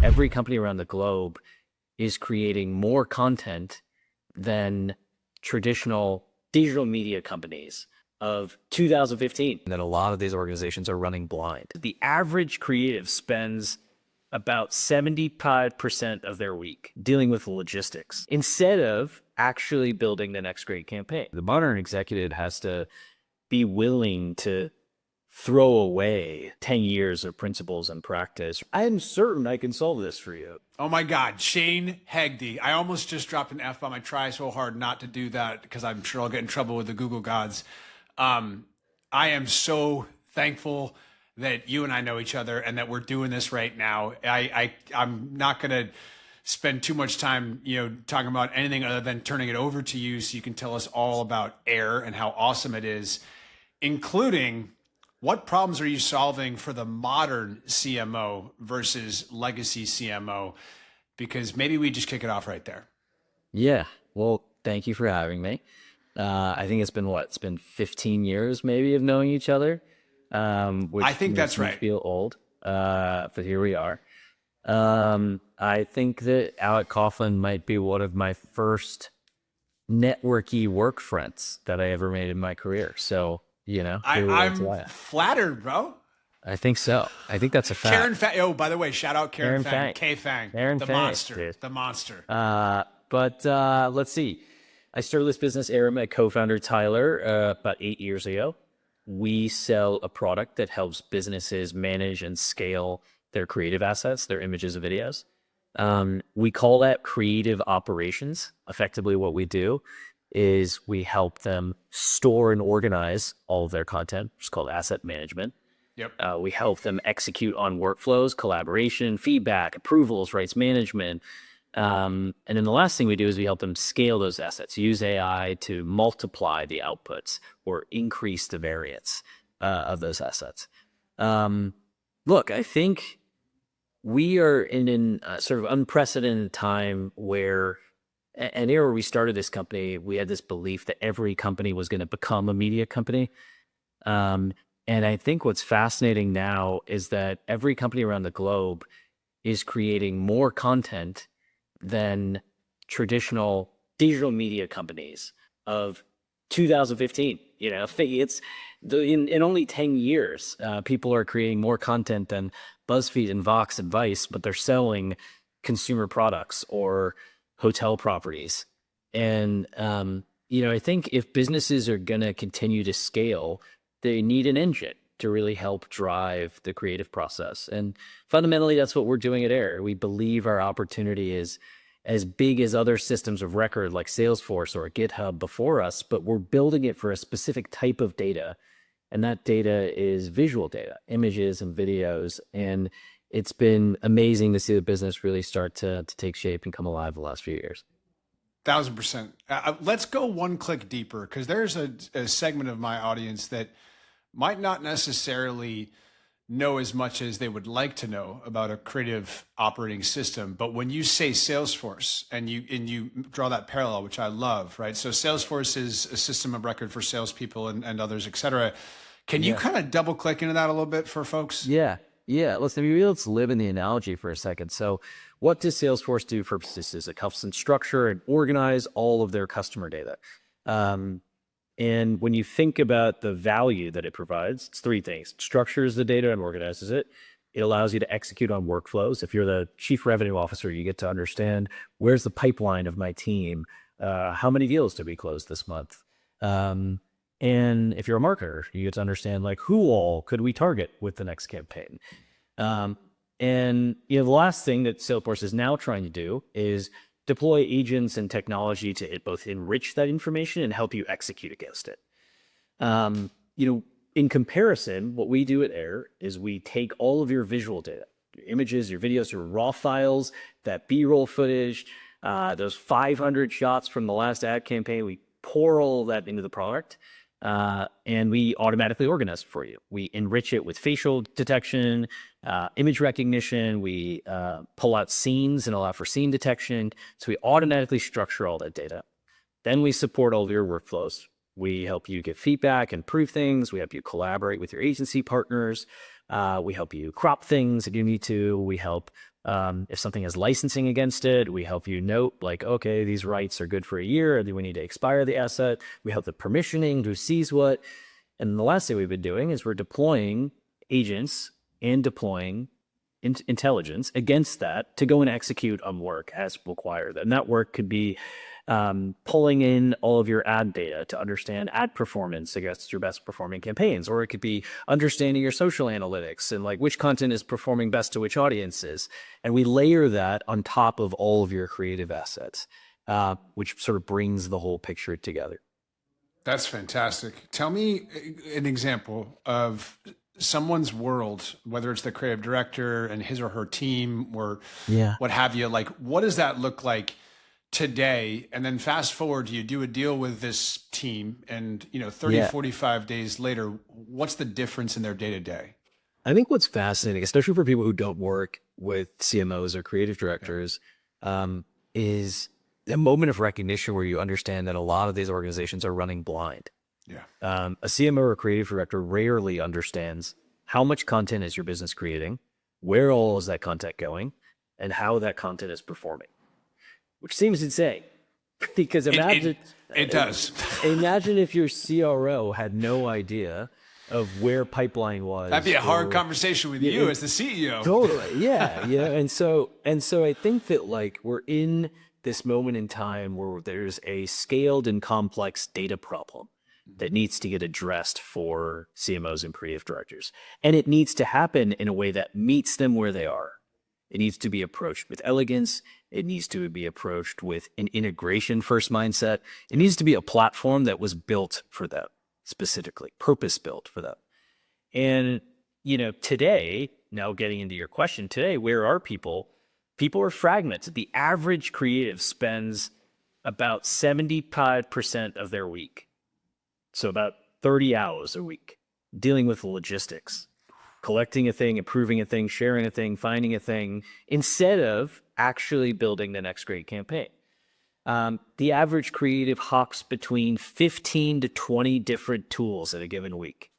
every company around the globe is creating more content than traditional digital media companies of 2015. And then a lot of these organizations are running blind. The average creative spends about 75% of their week dealing with logistics instead of actually building the next great campaign. The modern executive has to be willing to throw away 10 years of principles and practice. I am certain I can solve this for you. Oh my God, Shane Hegde. I almost just dropped an F-bomb. I try so hard not to do that because I'm sure I'll get in trouble with the Google gods. I am so thankful that you and I know each other and that we're doing this right now. I'm not going to spend too much time, talking about anything other than turning it over to you so you can tell us all about AIR and how awesome it is, including what problems are you solving for the modern CMO versus legacy CMO? Because maybe we just kick it off right there. Yeah. Well, thank you for having me. I think it's been It's been 15 years maybe of knowing each other. Which I think that's right. Feel old, but here we are. I think that Alec Coughlin might be one of my first networky work friends that I ever made in my career. So, I'm flattered, bro. I think so. I think that's a fact. Karen Fang. Oh, by the way, shout out Karen Fang. K Fang. The Fang, monster. dude. The monster. But let's see. I started this business, AIR, my co-founder, Tyler, about 8 years ago. We sell a product that helps businesses manage and scale their creative assets, their images and videos. We call that creative operations. Effectively, what we do is we help them store and organize all of their content, which is called asset management. Yep. We help them execute on workflows, collaboration, feedback, approvals, rights management. And then the last thing we do is we help them scale those assets, use AI to multiply the outputs or increase the variance of those assets. Look, I think we are in a sort of unprecedented time where, and here where we started this company, we had this belief that every company was going to become a media company. And I think what's fascinating now is that every company around the globe is creating more content than traditional digital media companies of 2015. It's in only 10 years, people are creating more content than BuzzFeed and Vox and Vice, but they're selling consumer products or hotel properties. And, I think if businesses are going to continue to scale, they need an engine to really help drive the creative process. And fundamentally, that's what we're doing at AIR. We believe our opportunity is as big as other systems of record like Salesforce or GitHub before us, but we're building it for a specific type of data. And that data is visual data, images and videos. And it's been amazing to see the business really start to take shape and come alive the last few years. 1000%. Let's go one click deeper, because there's a segment of my audience that might not necessarily know as much as they would like to know about a creative operating system. But when you say Salesforce and you draw that parallel, which I love, right? So Salesforce is a system of record for salespeople and others, et cetera. Can you kind of double click into that a little bit for folks? Yeah. Let's live in the analogy for a second. So what does Salesforce do for businesses? It helps them structure and organize all of their customer data. And when you think about the value that it provides, it's three things. It structures the data and organizes it. It allows you to execute on workflows. If you're the chief revenue officer, you get to understand where's the pipeline of my team? How many deals did we close this month? And if you're a marketer, you get to understand who all could we target with the next campaign? And the last thing that Salesforce is now trying to do is deploy agents and technology to both enrich that information and help you execute against it. In comparison, what we do at AIR is we take all of your visual data, your images, your videos, your raw files, that B-roll footage, those 500 shots from the last ad campaign, we pour all of that into the product, and we automatically organize it for you. We enrich it with facial detection, image recognition. We pull out scenes and allow for scene detection. So we automatically structure all that data. Then we support all of your workflows. We help you get feedback, improve things. We help you collaborate with your agency partners. We help you crop things if you need to. We help If something has licensing against it, we help you note like, okay, these rights are good for a year, or do we need to expire the asset? We help the permissioning, who sees what. And the last thing we've been doing is we're deploying agents and deploying intelligence against that to go and execute on work as required. And that work could be pulling in all of your ad data to understand ad performance against your best performing campaigns, or it could be understanding your social analytics and like which content is performing best to which audiences. And we layer that on top of all of your creative assets, which sort of brings the whole picture together. That's fantastic. Tell me an example of someone's world, whether it's the creative director and his or her team or what have you. Like, what does that look like today? And then fast forward, you do a deal with this team and, 30, 45 days later, what's the difference in their day to day? I think what's fascinating, especially for people who don't work with CMOs or creative directors, is a moment of recognition where you understand that a lot of these organizations are running blind. Yeah. A CMO or creative director rarely understands how much content is your business creating, where all is that content going, and how that content is performing, which seems insane. Because imagine it does. Imagine if your CRO had no idea of where pipeline was. That'd be a hard conversation with you as the CEO. Totally. Yeah. And so I think that like we're in this moment in time where there's a scaled and complex data problem that needs to get addressed for CMOs and creative directors. And it needs to happen in a way that meets them where they are. It needs to be approached with elegance. It needs to be approached with an integration first mindset. It needs to be a platform that was built for them, specifically, purpose built for them. And, today, now getting into your question, today, where are people? People are fragmented. The average creative spends about 75% of their week, so about 30 hours a week, dealing with the logistics, collecting a thing, improving a thing, sharing a thing, finding a thing, instead of actually building the next great campaign. The average creative hops between 15 to 20 different tools at a given week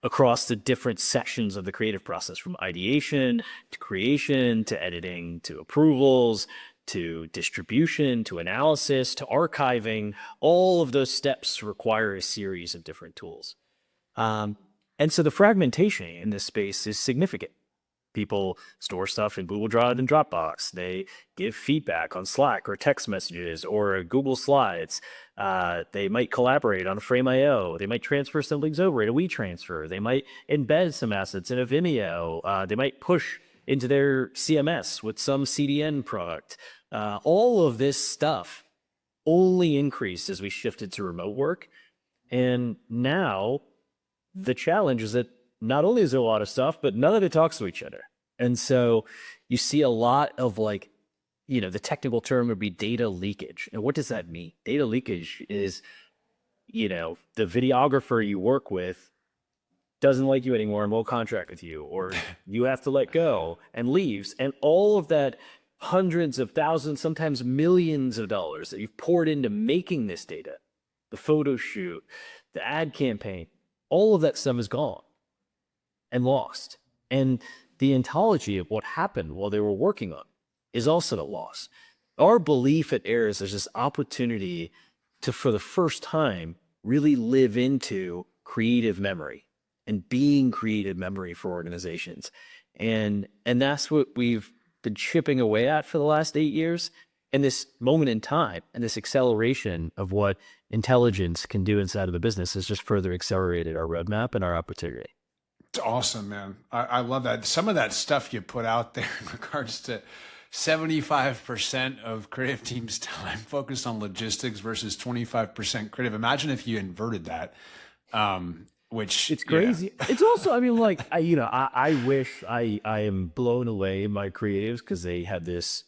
across the different sections of the creative process, from ideation to creation to editing to approvals to distribution to analysis to archiving. All of those steps require a series of different tools. And so the fragmentation in this space is significant. People store stuff in Google Drive and Dropbox. They give feedback on Slack or text messages or Google Slides. They might collaborate on a Frame.io. They might transfer some links over to WeTransfer. They might embed some assets in a Vimeo. They might push into their CMS with some CDN product. All of this stuff only increased as we shifted to remote work. And now the challenge is that not only is there a lot of stuff, but none of it talks to each other. And so you see a lot of the technical term would be data leakage. And what does that mean? Data leakage is, the videographer you work with doesn't like you anymore and won't contract with you, or you have to let go and leaves. And all of that hundreds of thousands, sometimes millions of dollars that you've poured into making this data, the photo shoot, the ad campaign, all of that stuff is gone and lost. And the ontology of what happened while they were working on it is also a loss. Our belief at Air is there's this opportunity to, for the first time, really live into creative memory and being creative memory for organizations. And that's what we've been chipping away at for the last 8 years. And this moment in time and this acceleration of what intelligence can do inside of the business has just further accelerated our roadmap and our opportunity. It's awesome, man. I love that. Some of that stuff you put out there in regards to 75% of creative teams' time focused on logistics versus 25% creative. Imagine if you inverted that, which it's crazy. Yeah. It's also, I wish I am blown away by creatives because they have this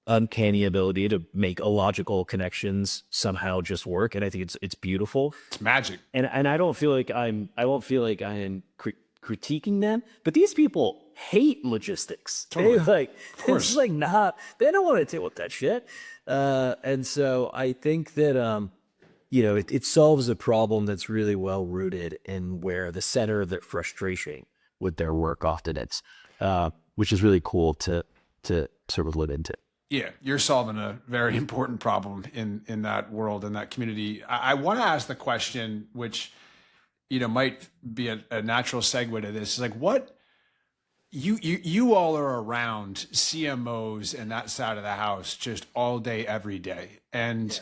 uncanny ability to make illogical connections somehow just work, and I think it's beautiful. It's magic. And I don't feel like I won't feel like I am critiquing them, but these people hate logistics. Totally. It's like they don't want to deal with that shit. And so I think that it solves a problem that's really well rooted in where the center of their frustration with their work often is. which is really cool to sort of live into. Yeah, you're solving a very important problem in that world, in that community. I want to ask the question, which might be a natural segue to this. Is like, what you all are around CMOs and that side of the house just all day, every day, and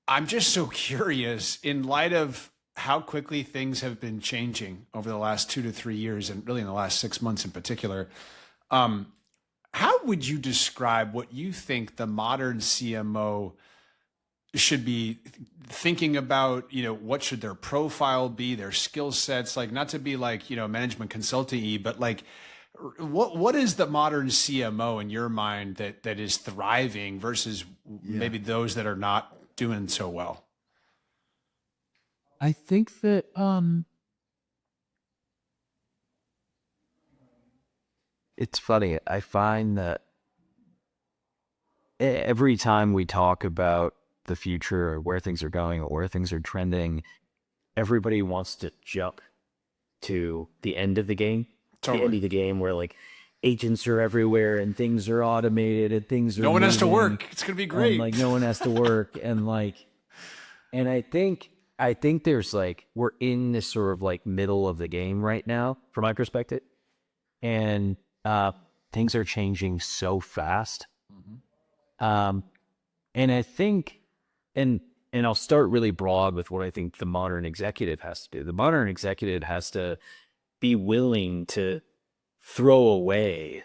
I'm just so curious in light of how quickly things have been changing over the last 2 to 3 years, and really in the last 6 months in particular. How would you describe what you think the modern CMO should be thinking about? What should their profile be, their skill sets, like, not to be like, management consulting-y, but like, what is the modern CMO in your mind that is thriving versus maybe those that are not doing so well? I think that it's funny. I find that every time we talk about the future or where things are going or where things are trending, Everybody wants to jump to the end of the game. Totally. The end of the game where like agents are everywhere and things are automated and things are No one has to moving, work. It's gonna be great. and like no one has to work and I think there's like we're in this sort of like middle of the game right now from my perspective, and things are changing so fast. And I think, and I'll start really broad with what I think the modern executive has to do. The modern executive has to be willing to throw away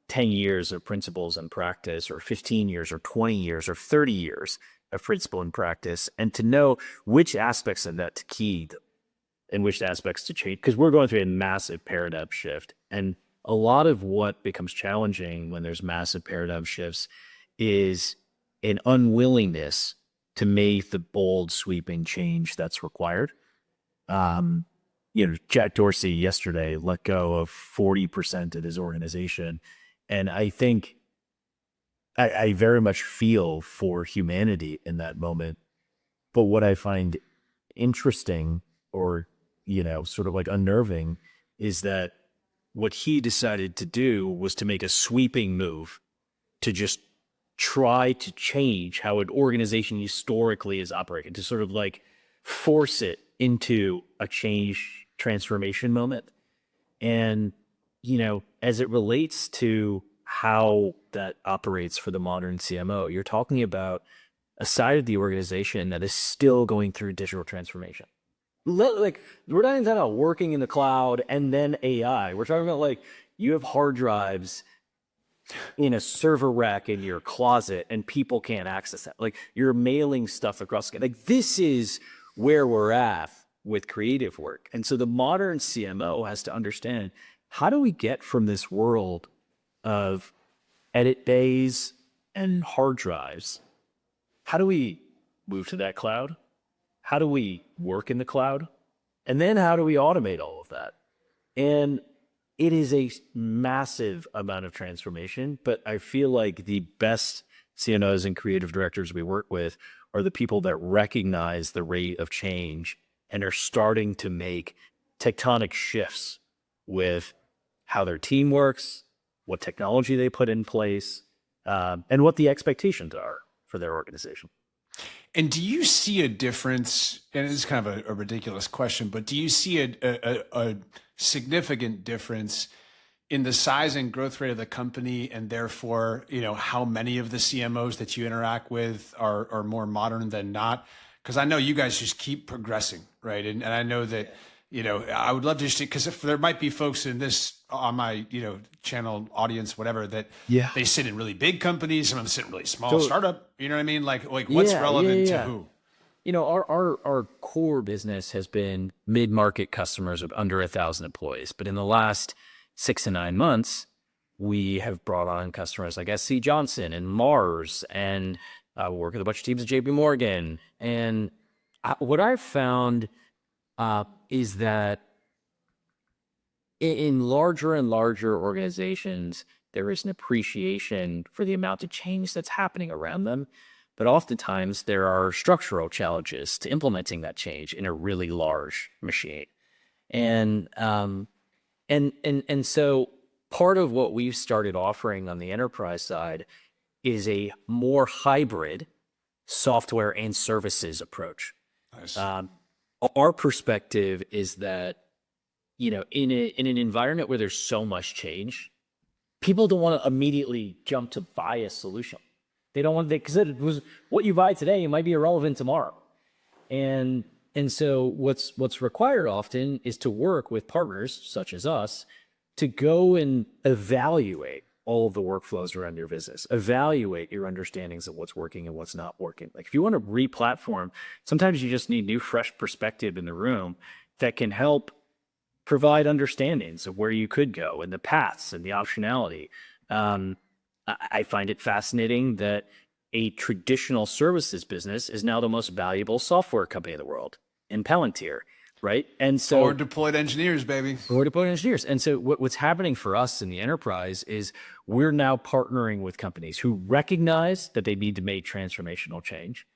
10 years of principles and practice, or 15 years, or 20 years, or 30 years of principle and practice, and to know which aspects of that to keep and which aspects to change. Because we're going through a massive paradigm shift. And a lot of what becomes challenging when there's massive paradigm shifts is an unwillingness to make the bold, sweeping change that's required. Jack Dorsey yesterday let go of 40% of his organization. And I think I very much feel for humanity in that moment. But what I find interesting, or, sort of like unnerving, is that what he decided to do was to make a sweeping move to just try to change how an organization historically is operating, to sort of like force it into a transformation moment. And, as it relates to how that operates for the modern CMO, you're talking about a side of the organization that is still going through digital transformation. Like, we're not even talking about working in the cloud and then AI. We're talking about like you have hard drives in a server rack in your closet and people can't access that. Like, you're mailing stuff across. Like, this is where we're at with creative work. And so the modern CMO has to understand, how do we get from this world of edit bays and hard drives? How do we move to that cloud? How do we work in the cloud? And then how do we automate all of that? And it is a massive amount of transformation, but I feel like the best CNOs and creative directors we work with are the people that recognize the rate of change and are starting to make tectonic shifts with how their team works, what technology they put in place, and what the expectations are for their organization. And do you see a difference? And this is kind of a ridiculous question, but do you see a significant difference in the size and growth rate of the company, and therefore, how many of the CMOs that you interact with are more modern than not? Because I know you guys just keep progressing, right? And I know that, I would love to just, because if there might be folks in this on my, channel audience, whatever, that they sit in really big companies, some of them sit in really small startup, you know what I mean? Like what's relevant to who? Our core business has been mid-market customers of under 1,000 employees. But in the last 6 to 9 months, we have brought on customers like SC Johnson and Mars, and we work with a bunch of teams at JP Morgan. And what I've found is that in larger and larger organizations, there is an appreciation for the amount of change that's happening around them. But oftentimes there are structural challenges to implementing that change in a really large machine. And so part of what we've started offering on the enterprise side is a more hybrid software and services approach. Nice. Our perspective is that, in an environment where there's so much change, people don't want to immediately jump to buy a solution. They don't want to, because it was what you buy today, it might be irrelevant tomorrow. And so what's required often is to work with partners such as us to go and evaluate all of the workflows around your business, evaluate your understandings of what's working and what's not working. Like if you want to re-platform, sometimes you just need new, fresh perspective in the room that can help provide understandings of where you could go and the paths and the optionality. I find it fascinating that a traditional services business is now the most valuable software company in the world in Palantir, right? And so Forward deployed engineers, baby. Forward deployed engineers. And so what's happening for us in the enterprise is we're now partnering with companies who recognize that they need to make transformational change.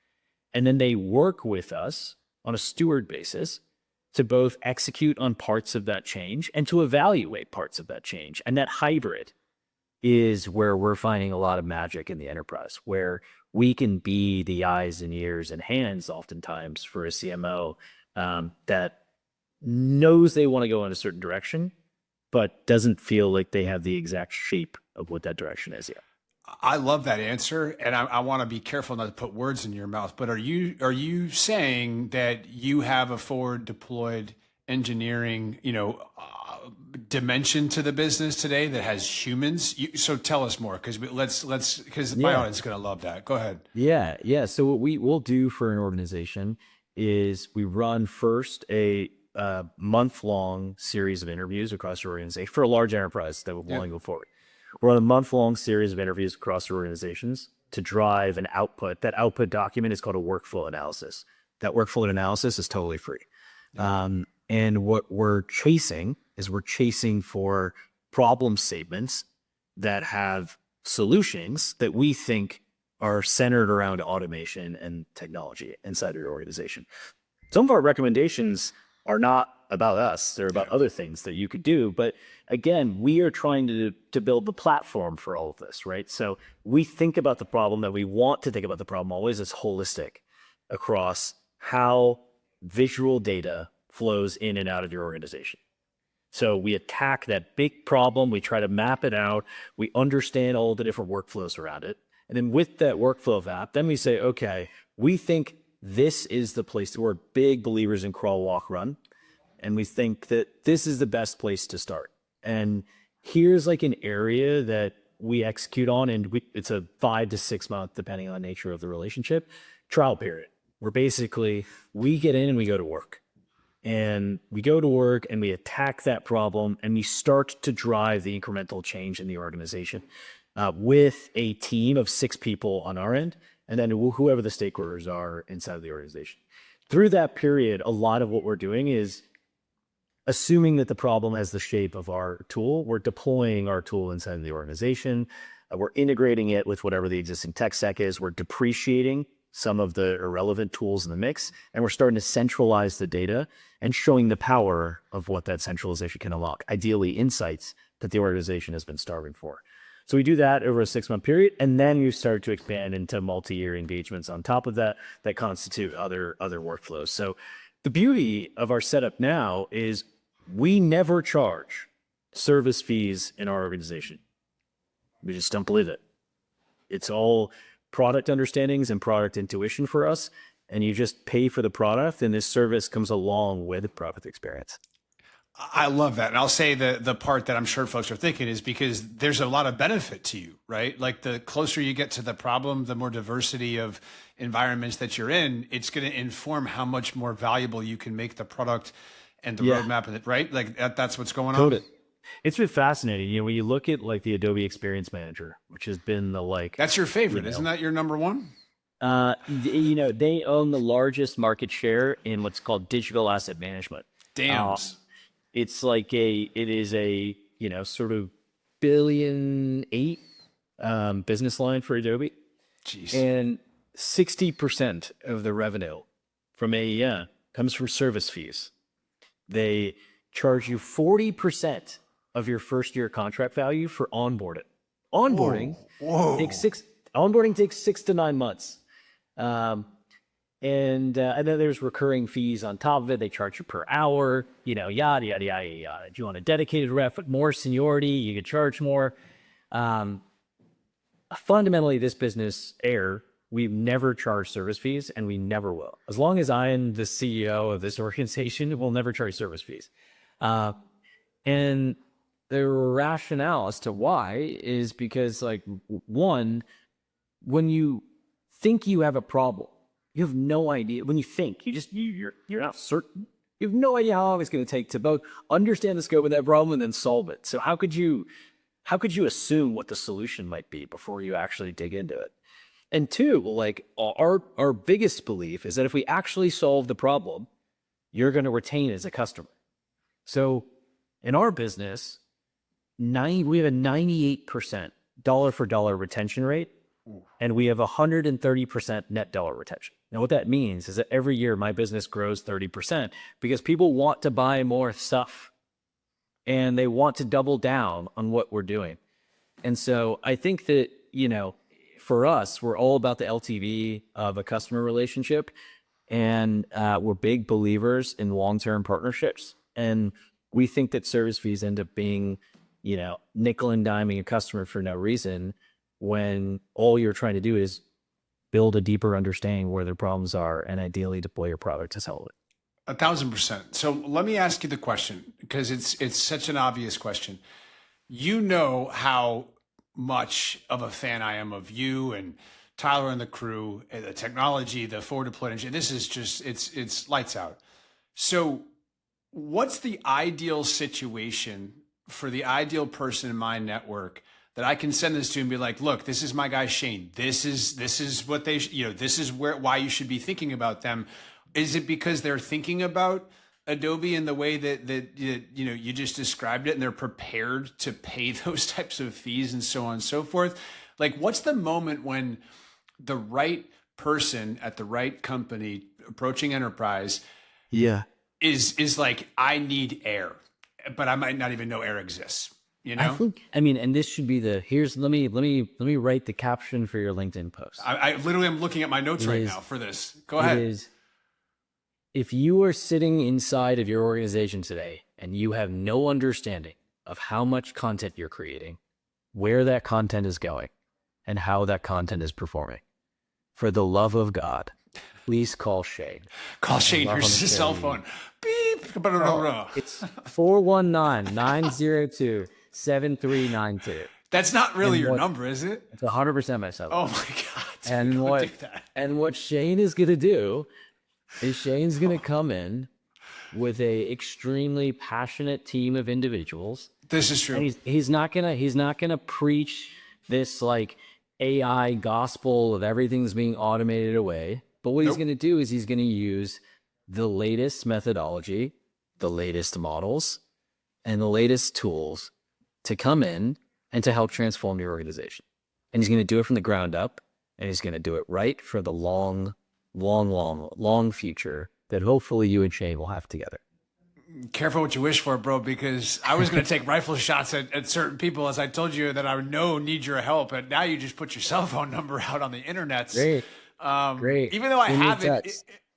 And then they work with us on a steward basis to both execute on parts of that change and to evaluate parts of that change. And that hybrid is where we're finding a lot of magic in the enterprise, where we can be the eyes and ears and hands oftentimes for a CMO that knows they want to go in a certain direction, but doesn't feel like they have the exact shape of what that direction is yet. I love that answer, and I want to be careful not to put words in your mouth. But are you saying that you have a forward deployed engineering, dimension to the business today that has humans? So tell us more, because because my audience is going to love that. Go ahead. Yeah. So what we'll do for an organization is we run first a month-long series of interviews across your organization for a large enterprise that would want to go forward. We're on a month-long series of interviews across your organizations to drive an output. That output document is called a workflow analysis. That workflow analysis is totally free. And what we're chasing for problem statements that have solutions that we think are centered around automation and technology inside of your organization. Some of our recommendations are not about us. They're about other things that you could do. But again, we are trying to build the platform for all of this, right? So we think about the problem that we want to think about the problem always as holistic across how visual data flows in and out of your organization. So we attack that big problem. We try to map it out. We understand all the different workflows around it. And then with that workflow app, then we say, okay, we think this is the place. We're big believers in crawl, walk, run. And we think that this is the best place to start. And here's like an area that we execute on, and it's a 5 to 6 month, depending on the nature of the relationship, trial period, where basically we get in and we go to work. And we go to work and we attack that problem and we start to drive the incremental change in the organization with a team of 6 people on our end, and then whoever the stakeholders are inside of the organization. Through that period, a lot of what we're doing is assuming that the problem has the shape of our tool. We're deploying our tool inside of the organization. We're integrating it with whatever the existing tech stack is. We're depreciating some of the irrelevant tools in the mix, and we're starting to centralize the data and showing the power of what that centralization can unlock, ideally insights that the organization has been starving for. So we do that over a 6-month period, and then you start to expand into multi-year engagements on top of that that constitute other workflows. So the beauty of our setup now is we never charge service fees in our organization. We just don't believe it. It's all product understandings and product intuition for us, and you just pay for the product, and this service comes along with the product experience. I love that. And I'll say the part that I'm sure folks are thinking is because there's a lot of benefit to you, right? Like the closer you get to the problem, the more diversity of environments that you're in, it's going to inform how much more valuable you can make the product and the roadmap of it, right? Like that's what's going on. It's been fascinating. You know, when you look at like the Adobe Experience Manager, which has been the like... That's your favorite, isn't that your number one? They own the largest market share in what's called digital asset management. Damn. It is a, sort of $1.8 billion business line for Adobe. Jeez. And 60% of the revenue from AEM comes from service fees. They charge you 40% of your first year contract value for onboarding. Onboarding Whoa. takes 6 to 9 months. And then there's recurring fees on top of it. They charge you per hour, yada, yada, yada, yada. If you want a dedicated rep, more seniority, you could charge more. Fundamentally, this business, Air, we've never charged service fees, and we never will. As long as I am the CEO of this organization, we'll never charge service fees. And the rationale as to why is because, like, one, when you think you have a problem, you have no idea. When you think, you're not certain. You have no idea how long it's going to take to both understand the scope of that problem and then solve it. So how could you assume what the solution might be before you actually dig into it? And two, like, our biggest belief is that if we actually solve the problem, you're going to retain as a customer. So in our business, we have a 98% dollar for dollar retention rate, and we have 130% net dollar retention. Now, what that means is that every year my business grows 30% because people want to buy more stuff and they want to double down on what we're doing. And so I think that, for us, we're all about the LTV of a customer relationship, and we're big believers in long-term partnerships. And we think that service fees end up being, nickel and diming a customer for no reason, when all you're trying to do is build a deeper understanding where their problems are and ideally deploy your product to solve it. 1,000%. So let me ask you the question, because it's such an obvious question. You know how much of a fan I am of you and Tyler and the crew, and the technology, the forward deployed engineering. This is just, it's lights out. So what's the ideal situation for the ideal person in my network that I can send this to and be like, look, this is my guy, Shane. This is what they, this is why you should be thinking about them. Is it because they're thinking about Adobe in the way that you just described it, and they're prepared to pay those types of fees and so on and so forth? Like, what's the moment when the right person at the right company approaching enterprise is like, I need Air, but I might not even know Air exists? And this should be let me write the caption for your LinkedIn post. I literally am looking at my notes now for this. Go ahead. If you are sitting inside of your organization today and you have no understanding of how much content you're creating, where that content is going, and how that content is performing, for the love of God, please call Shane. Call Shane. Here's his cell phone. Beep. It's 419-902-7392. That's not really your number, is it? It's 100% my cell phone. Oh my God. And what Shane is going to do is Shane's going to come in with a extremely passionate team of individuals. This is true. And he's not gonna preach this like AI gospel of everything's being automated away. But what he's going to do is he's going to use the latest methodology, the latest models, and the latest tools to come in and to help transform your organization. And he's going to do it from the ground up, and he's going to do it right for the long future that hopefully you and Shane will have together. Careful what you wish for, bro, because I was going to take rifle shots at certain people, as I told you that I need your help, and now you just put your cell phone number out on the internet. Great. Even though I haven't.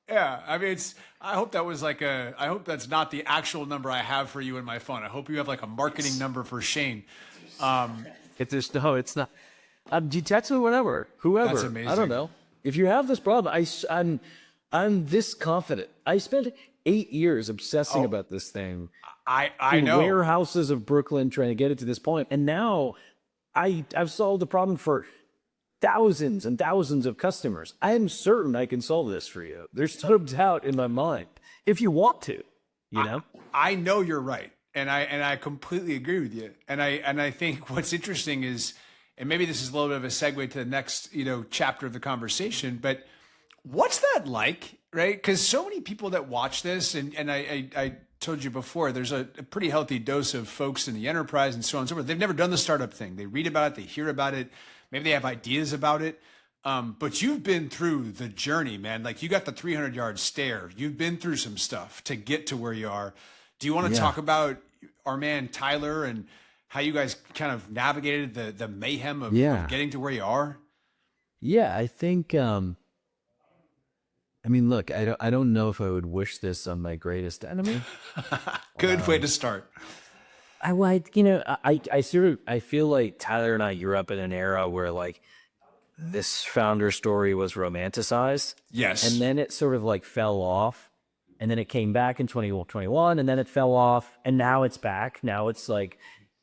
Yeah, I mean, I hope that was I hope that's not the actual number I have for you in my phone. I hope you have like a marketing number for Shane. It's not. You text me whoever. That's amazing. I don't know. If you have this problem, I'm this confident. I spent 8 years obsessing about this thing. I know. Warehouses of Brooklyn trying to get it to this point. And now I've solved the problem for thousands and thousands of customers. I am certain I can solve this for you. There's no doubt in my mind. If you want to, I know you're right. And I completely agree with you. And I think what's interesting is, and maybe this is a little bit of a segue to the next, chapter of the conversation, but what's that like, right? Because so many people that watch this, and I told you before, there's a pretty healthy dose of folks in the enterprise and so on and so forth. They've never done the startup thing. They read about it, they hear about it, maybe they have ideas about it. But you've been through the journey, man. Like, you got the 300-yard stare. You've been through some stuff to get to where you are. Do you want to talk about our man Tyler and how you guys kind of navigated the mayhem of getting to where you are? Yeah, I think I mean, look, I don't know if I would wish this on my greatest enemy. Good way to start. I like, you know, I sort of, I feel like Tyler and I grew up in an era where like this founder story was romanticized. Yes. And then it sort of like fell off, and then it came back in 2021, and then it fell off, and now it's back. Now it's like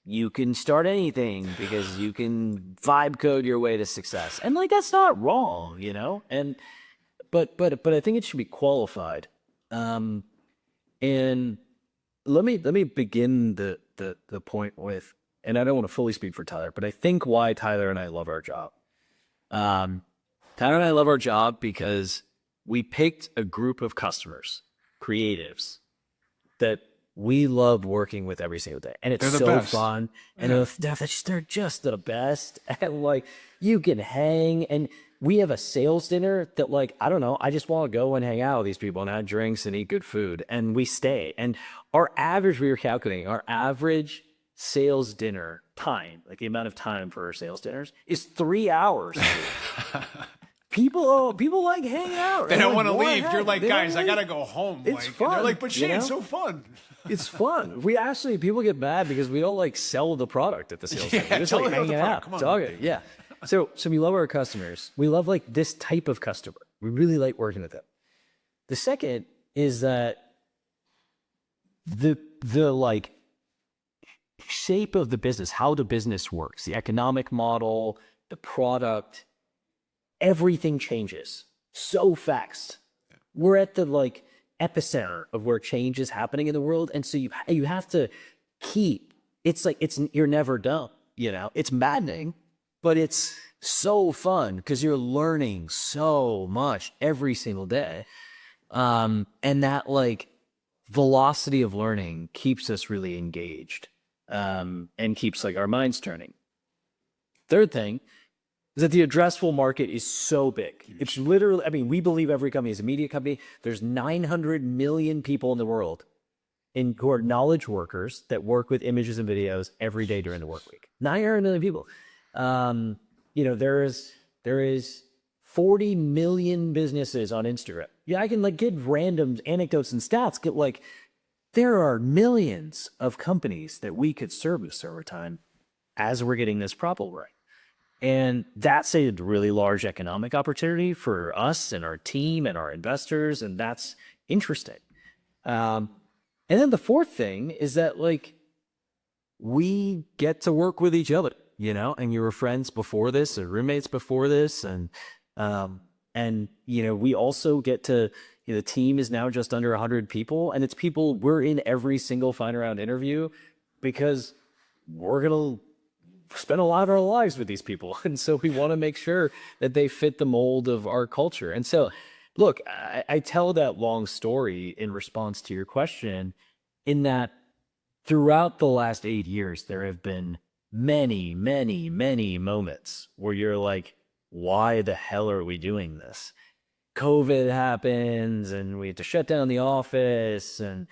you can start anything because you can vibe code your way to success. And like that's not wrong, you know? And but I think it should be qualified. And let me begin the point with, and I don't want to fully speak for Tyler, but I think why Tyler and I love our job. Tyler and I love our job because we picked a group of customers, creatives, that we love working with every single day. And it's so best. fun. And they're just the best. And like you can hang, and we have a sales dinner that like, I don't know, I just want to go and hang out with these people and have drinks and eat good food, and we stay. And our average, we were calculating, our average sales dinner time, like the amount of time for our sales dinners, is 3 hours. People like hanging out. They don't like, want to leave. You're like, guys, I leave. gotta go home. It's like, fun. And they're like, but shit, you know? it's so fun. It's fun. We actually, people get mad because we don't like sell the product at the sales dinner. We're just tell like me about the hanging product. out. Come on. Talking. Yeah. So we love our customers. We love like this type of customer. We really like working with them. The second is that the like shape of the business, how the business works, the economic model, the product, everything changes so fast. We're at the like epicenter of where change is happening in the world, and so you have to keep. It's like you're never done. You know, it's maddening, but it's so fun because you're learning so much every single day, and that like velocity of learning keeps us really engaged, and keeps like our minds turning. Third thing is that the addressable market is so big. It's literally, I mean, we believe every company is a media company. There's 900 million people in the world who are knowledge workers that work with images and videos every day during the work week. 900 million people. You know, there is 40 million businesses on Instagram. Yeah, I can like get random anecdotes and stats. Get like, there are millions of companies that we could service over time as we're getting this problem right. And that's a really large economic opportunity for us and our team and our investors, and that's interesting. And then the fourth thing is that like we get to work with each other, you know, and you were friends before this or roommates before this, and you know, we also get to, you know, the team is now just under 100 people, and it's people we're in every single final round interview because we're gonna spend a lot of our lives with these people. And so we want to make sure that they fit the mold of our culture. And so, look, I tell that long story in response to your question, in that throughout the last 8 years, there have been many, many, many moments where you're like, why the hell are we doing this? COVID happens and we have to shut down the office, and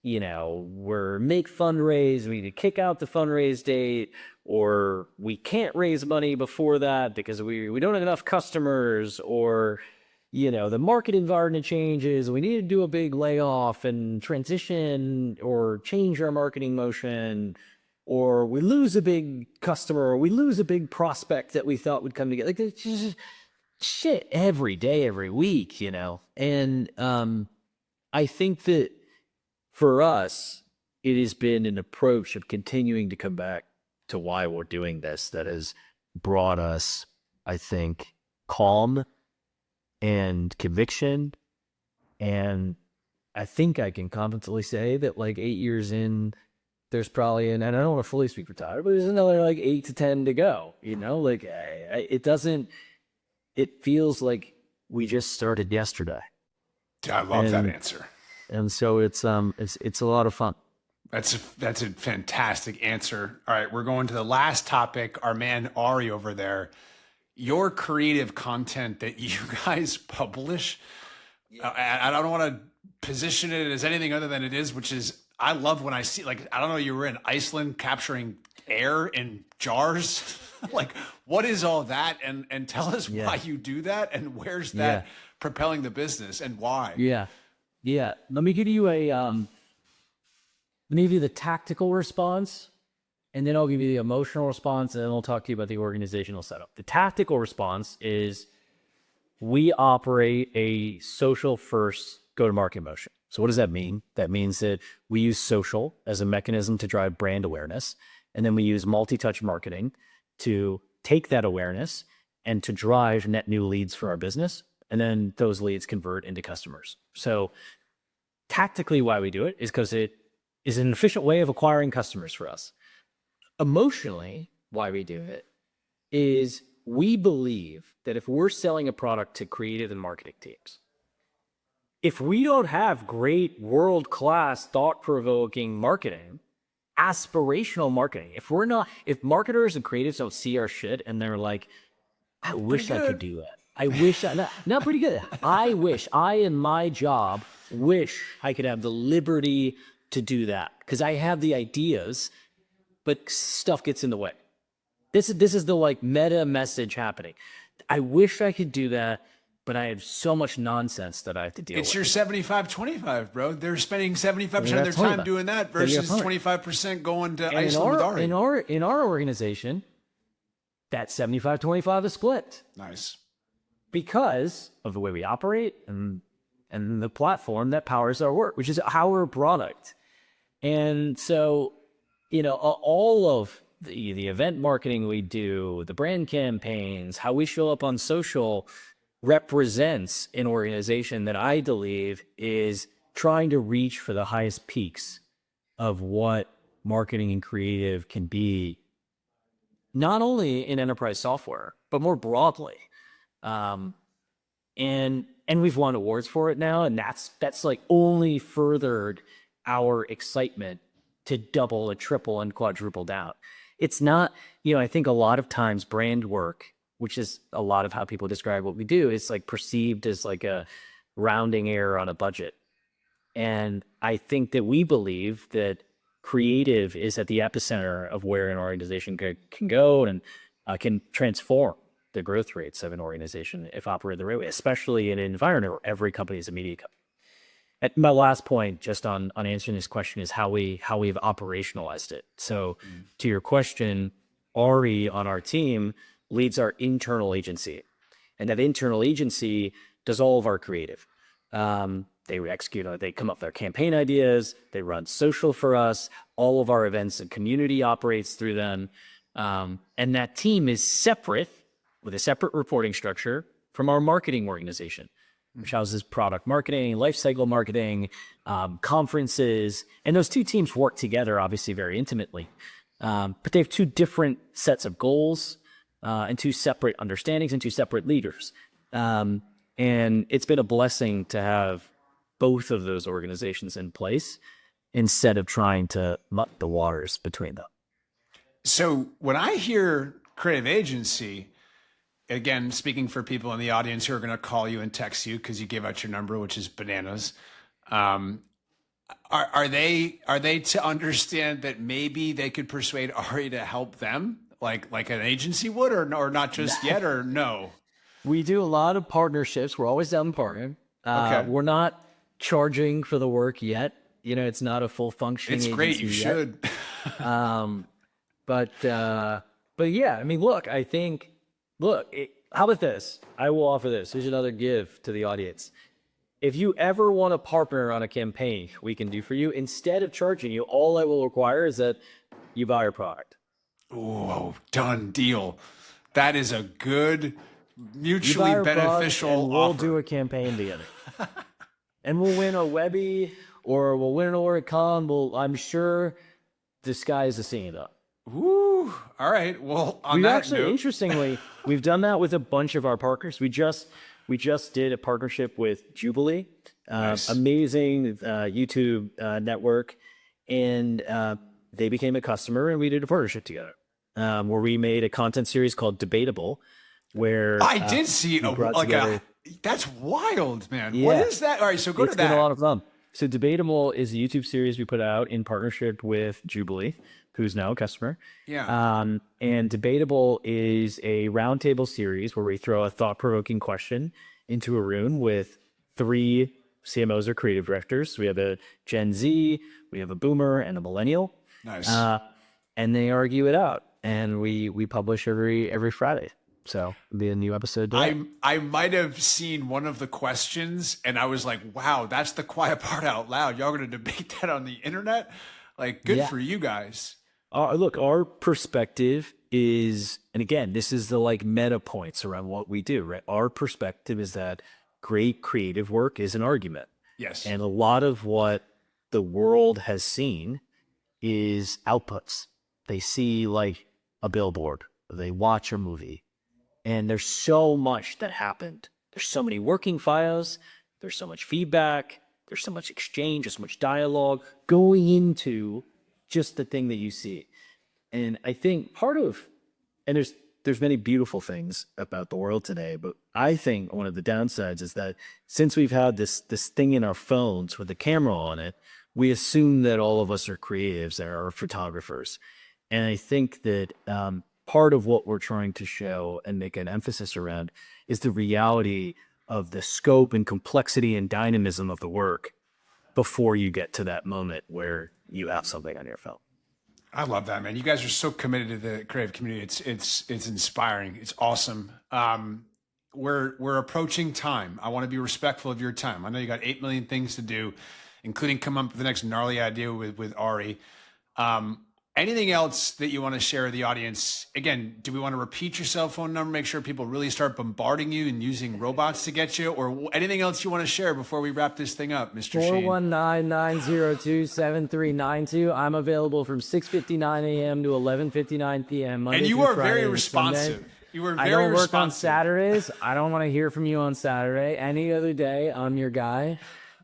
you know, we're make fundraise, we need to kick out the fundraise date, or we can't raise money before that because we don't have enough customers, or, you know, the market environment changes, we need to do a big layoff and transition or change our marketing motion, or we lose a big customer, or we lose a big prospect that we thought would come together. Like, it's just shit every day, every week, you know? And I think that for us, it has been an approach of continuing to come back to why we're doing this that has brought us, I think, calm and conviction. And I think I can confidently say that like 8 years in, there's probably, and I don't want to fully speak for Tyler, but there's another like 8 to 10 to go, you know, like it feels like we just started yesterday. I love that answer. And so it's a lot of fun. That's a fantastic answer. All right, we're going to the last topic. Our man Ari over there, your creative content that you guys publish. I don't want to position it as anything other than it is, which is I love when I see, like, I don't know, you were in Iceland capturing air in jars. Like, what is all that? And tell us why you do that, and where's that propelling the business, and why? Yeah. Yeah. Let me give you the tactical response, and then I'll give you the emotional response, and then I'll talk to you about the organizational setup. The tactical response is we operate a social first go-to-market motion. So what does that mean? That means that we use social as a mechanism to drive brand awareness. And then we use multi-touch marketing to take that awareness and to drive net new leads for our business. And then those leads convert into customers. So tactically why we do it is because it is an efficient way of acquiring customers for us. Emotionally, why we do it is we believe that if we're selling a product to creative and marketing teams, if we don't have great world-class thought-provoking marketing, aspirational marketing, if marketers and creatives don't see our shit and they're like, I wish I could do that. I wish not pretty good. I in my job wish I could have the liberty to do that because I have the ideas, but stuff gets in the way. This is the like meta message happening. I wish I could do that, but I have so much nonsense that I have to deal with. It's your 75-25, bro. They're spending 75% of their time doing that versus 25% going to Iceland with Ari. In our organization, that 75-25 is split. Nice. Because of the way we operate and the platform that powers our work, which is our product. And so, all of the event marketing we do, the brand campaigns, how we show up on social represents an organization that I believe is trying to reach for the highest peaks of what marketing and creative can be, not only in enterprise software, but more broadly. And we've won awards for it now, and that's like only furthered our excitement to double and triple and quadruple down. It's not, I think a lot of times brand work, which is a lot of how people describe what we do, is like perceived as like a rounding error on a budget. And I think that we believe that creative is at the epicenter of where an organization can go and can transform the growth rates of an organization if operated the right way, especially in an environment where every company is a media company. And my last point, just on answering this question, is how we've operationalized it. So to your question, Ari on our team leads our internal agency, and that internal agency does all of our creative. They execute, they come up with their campaign ideas, they run social for us, all of our events and community operates through them. And that team is separate, with a separate reporting structure from our marketing organization, which houses product marketing, lifecycle marketing, conferences. And those two teams work together, obviously, very intimately. But they have two different sets of goals and two separate understandings and two separate leaders. And it's been a blessing to have both of those organizations in place instead of trying to muddy the waters between them. So when I hear creative agency, again, speaking for people in the audience who are going to call you and text you because you gave out your number, which is bananas. Are they to understand that maybe they could persuade Ari to help them like an agency would, or not just yet, or no? We do a lot of partnerships. We're always down partnering. Okay. We're not charging for the work yet. It's not a full functioning It's great. You yet. should. But yeah, I mean, look, how about this? I will offer this. Here's another give to the audience. If you ever want to partner on a campaign we can do for you, instead of charging you, all I will require is that you buy our product. Oh, done deal. That is a good, mutually You buy our beneficial product and we'll offer. do a campaign together. And we'll win a Webby or we'll win an Oricon. I'm sure the sky is the same up. Ooh, all right. Well, on that note, interestingly, we've done that with a bunch of our partners. We just did a partnership with Jubilee, Nice. amazing YouTube network, and they became a customer, and we did a partnership together where we made a content series called Debatable, where I did see brought together. that's wild, man. Yeah. What is that? All right, so go It's to been that. a lot of fun. So Debatable is a YouTube series we put out in partnership with Jubilee, who's now a customer. Yeah. And Debatable is a roundtable series where we throw a thought-provoking question into a room with 3 CMOs or creative directors. We have a Gen Z, we have a boomer, and a millennial. Nice. And they argue it out. And we publish every Friday. So it'll be a new episode today. I might have seen one of the questions and I was like, wow, that's the quiet part out loud. Y'all gonna debate that on the internet? Like, good for you guys. Look, our perspective is, and again, this is the like meta points around what we do, right? Our perspective is that great creative work is an argument. Yes. And a lot of what the world has seen is outputs. They see like a billboard, they watch a movie, and there's so much that happened. There's so many working files, there's so much feedback, there's so much exchange, there's so much dialogue going into just the thing that you see. And I think part of, and there's many beautiful things about the world today, but I think one of the downsides is that since we've had this thing in our phones with the camera on it, we assume that all of us are creatives or photographers. And I think that part of what we're trying to show and make an emphasis around is the reality of the scope and complexity and dynamism of the work before you get to that moment where you have something on your phone. I love that, man. You guys are so committed to the creative community. It's inspiring. It's awesome. We're approaching time. I want to be respectful of your time. I know you got 8 million things to do, including come up with the next gnarly idea with Ari. Anything else that you want to share with the audience? Again, do we want to repeat your cell phone number, make sure people really start bombarding you and using robots to get you, or anything else you want to share before we wrap this thing up, Mr. Shane? 419-902-7392. I'm available from 6:59 a.m. to 11:59 p.m. Monday And you through are Friday very and responsive. Sunday. You were I very don't work on responsive. Saturdays. I don't want to hear from you on Saturday. Any other day, I'm your guy.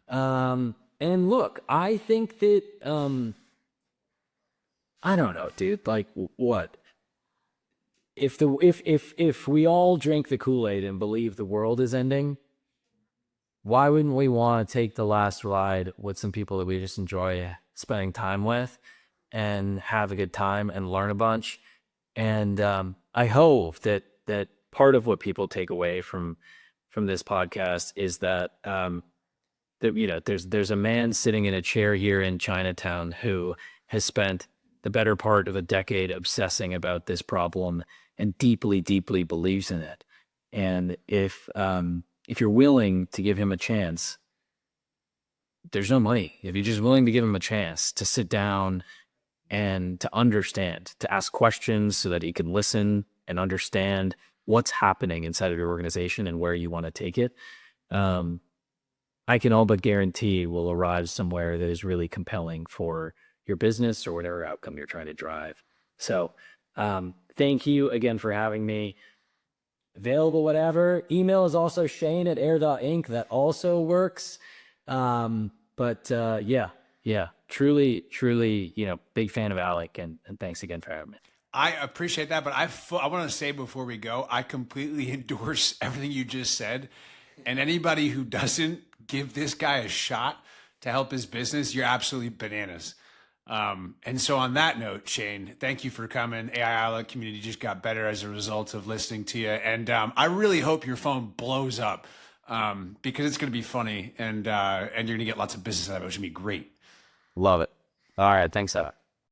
And look, I think that I don't know, dude. Like, what? If we all drink the Kool-Aid and believe the world is ending, why wouldn't we want to take the last ride with some people that we just enjoy spending time with and have a good time and learn a bunch? And I hope that part of what people take away from this podcast is that there's a man sitting in a chair here in Chinatown who has spent the better part of a decade obsessing about this problem and deeply, deeply believes in it. And if you're willing to give him a chance, there's no money. If you're just willing to give him a chance to sit down and to understand, to ask questions so that he can listen and understand what's happening inside of your organization and where you want to take it, I can all but guarantee we'll arrive somewhere that is really compelling for your business or whatever outcome you're trying to drive. So thank you again for having me. Available whatever. Email is also shane@air.inc. That also works. Yeah, truly, big fan of Alec, and thanks again for having me. I appreciate that, but I want to say before we go, I completely endorse everything you just said. And anybody who doesn't give this guy a shot to help his business, you're absolutely bananas. And so on that note, Shane, thank you for coming. AI Alec community just got better as a result of listening to you. And I really hope your phone blows up because it's going to be funny and you're going to get lots of business out of it, which is going to be great. Love it. All right. Thanks, Alec.